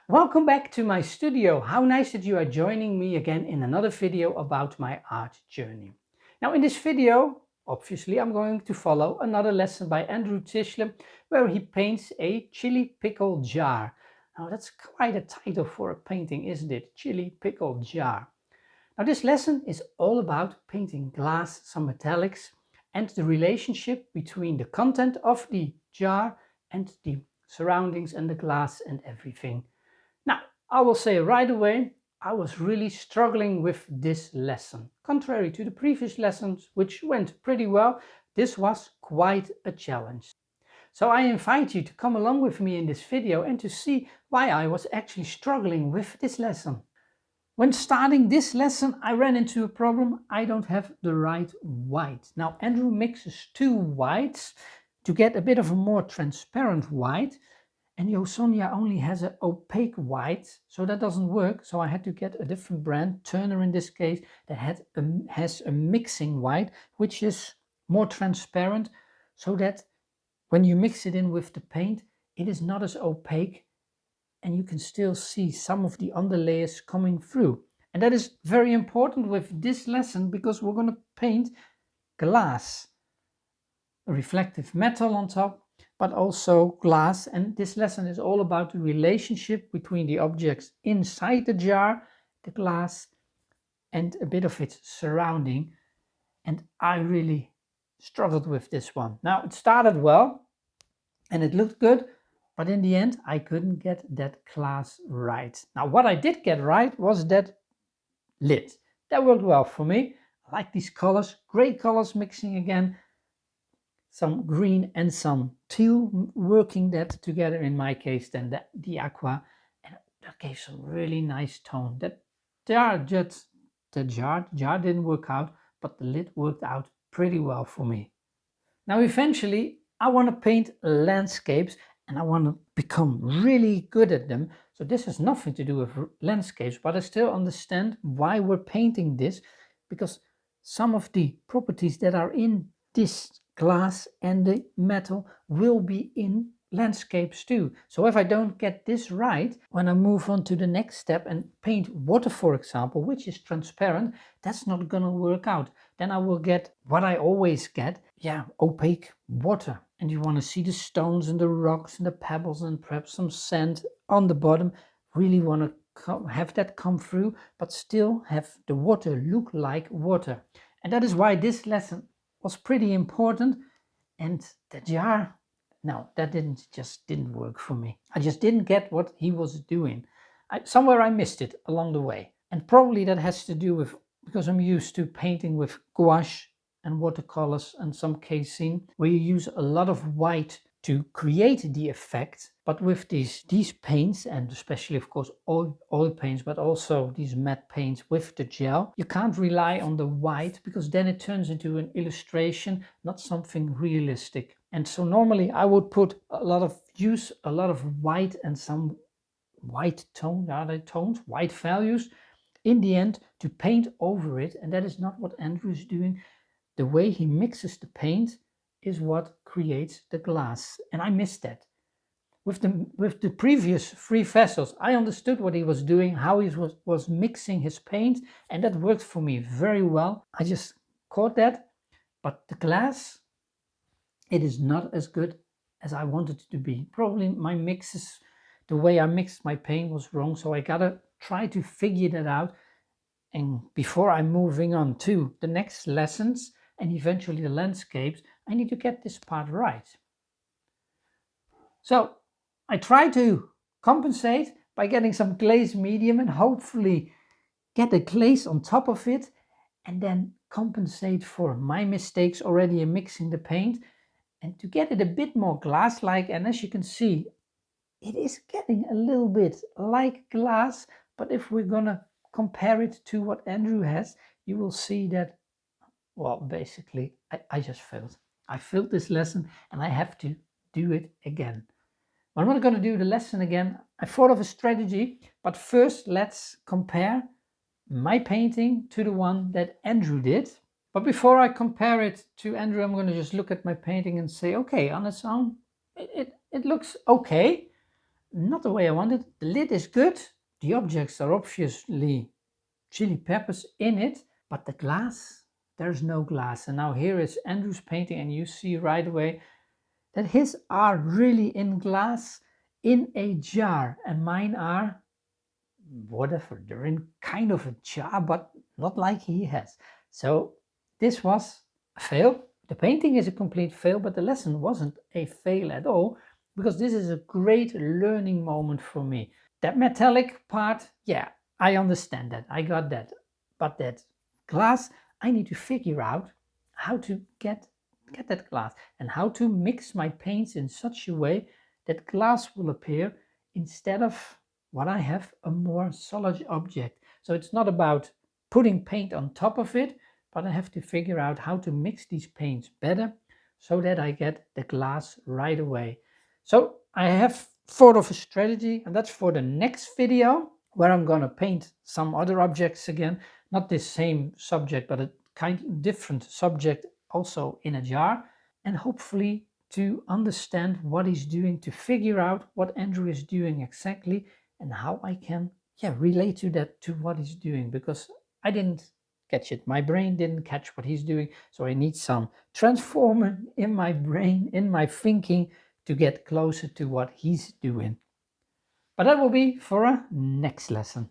Welcome back to my studio. How nice that you are joining me again in another video about my art journey. Now in this video, obviously I'm going to follow another lesson by Andrew Tishlem where he paints a chili pickle jar. Now that's quite a title for a painting, isn't it? Chili pickle jar. Now this lesson is all about painting glass, some metallics, and the relationship between the content of the jar and the surroundings and the glass and everything. Now, I will say right away, I was really struggling with this lesson. Contrary to the previous lessons, which went pretty well, this was quite a challenge. So I invite you to come along with me in this video and to see why I was actually struggling with this lesson. When starting this lesson, I ran into a problem. I don't have the right white. Now, Andrew mixes two whites to get a bit of a more transparent white. And Sonja only has an opaque white, so that doesn't work. So I had to get a different brand, Turner in this case, that has a mixing white, which is more transparent, so that when you mix it in with the paint, it is not as opaque and you can still see some of the underlayers coming through. And that is very important with this lesson because we're going to paint glass, a reflective metal on top, but also glass. And this lesson is all about the relationship between the objects inside the jar, the glass, and a bit of its surrounding. And I really struggled with this one. Now it started well and it looked good, but in the end I couldn't get that glass right. Now what I did get right was that lid. That worked well for me. I like these colors, great colors mixing again. Some green and some teal, working that together, in my case then the aqua, and that gave some really nice tone. The jar didn't work out, but the lid worked out pretty well for me. Now eventually I want to paint landscapes and I want to become really good at them. So this has nothing to do with landscapes, but I still understand why we're painting this, because some of the properties that are in this glass and the metal will be in landscapes too. So if I don't get this right, when I move on to the next step and paint water, for example, which is transparent, that's not gonna work out. Then I will get what I always get, opaque water. And you want to see the stones and the rocks and the pebbles and perhaps some sand on the bottom. Really want to have that come through, but still have the water look like water. And that is why this lesson was pretty important. And the jar, no, that just didn't work for me. I just didn't get what he was doing. Somewhere I missed it along the way. And probably that has to do with, because I'm used to painting with gouache and watercolors and some casein, where you use a lot of white to create the effect. But with these paints, and especially of course oil paints, but also these matte paints with the gel, you can't rely on the white, because then it turns into an illustration, not something realistic. And so normally I would use a lot of white and some white tone, white values in the end to paint over it. And that is not what Andrew is doing. The way he mixes the paint is what creates the glass, and I missed that. With the previous three vessels, I understood what he was doing, how he was mixing his paint, and that worked for me very well. I just caught that, but the glass, it is not as good as I wanted it to be. Probably my mixes, the way I mixed my paint was wrong, so I gotta try to figure that out. And before I'm moving on to the next lessons and eventually the landscapes, I need to get this part right. So I try to compensate by getting some glaze medium and hopefully get a glaze on top of it, and then compensate for my mistakes already in mixing the paint and to get it a bit more glass-like. And as you can see, it is getting a little bit like glass, but if we're gonna compare it to what Andrew has, you will see that, well, basically, I just failed. I failed this lesson and I have to do it again. I'm not going to do the lesson again. I thought of a strategy, but first let's compare my painting to the one that Andrew did. But before I compare it to Andrew, I'm going to just look at my painting and say, okay, on its own, it looks okay. not the way I wanted. The lid is good. The objects are obviously chili peppers in it, but the glass, there's no glass. And now here is Andrew's painting, and you see right away that his are really in glass in a jar, and mine are whatever, they're in kind of a jar, but not like he has. So this was a fail. The painting is a complete fail, but the lesson wasn't a fail at all, because this is a great learning moment for me. That metallic part, yeah, I understand that, I got that. But that glass, I need to figure out how to get that glass and how to mix my paints in such a way that glass will appear instead of what I have, a more solid object. So it's not about putting paint on top of it, but I have to figure out how to mix these paints better so that I get the glass right away. So I have thought of a strategy, and that's for the next video, where I'm gonna paint some other objects again, not this same subject, but a kind of different subject also in a jar, and hopefully to understand what he's doing, to figure out what Andrew is doing exactly, and how I can relate to that, to what he's doing, because I didn't catch it. My brain didn't catch what he's doing, so I need some transformer in my brain, in my thinking, to get closer to what he's doing. But that will be for a next lesson.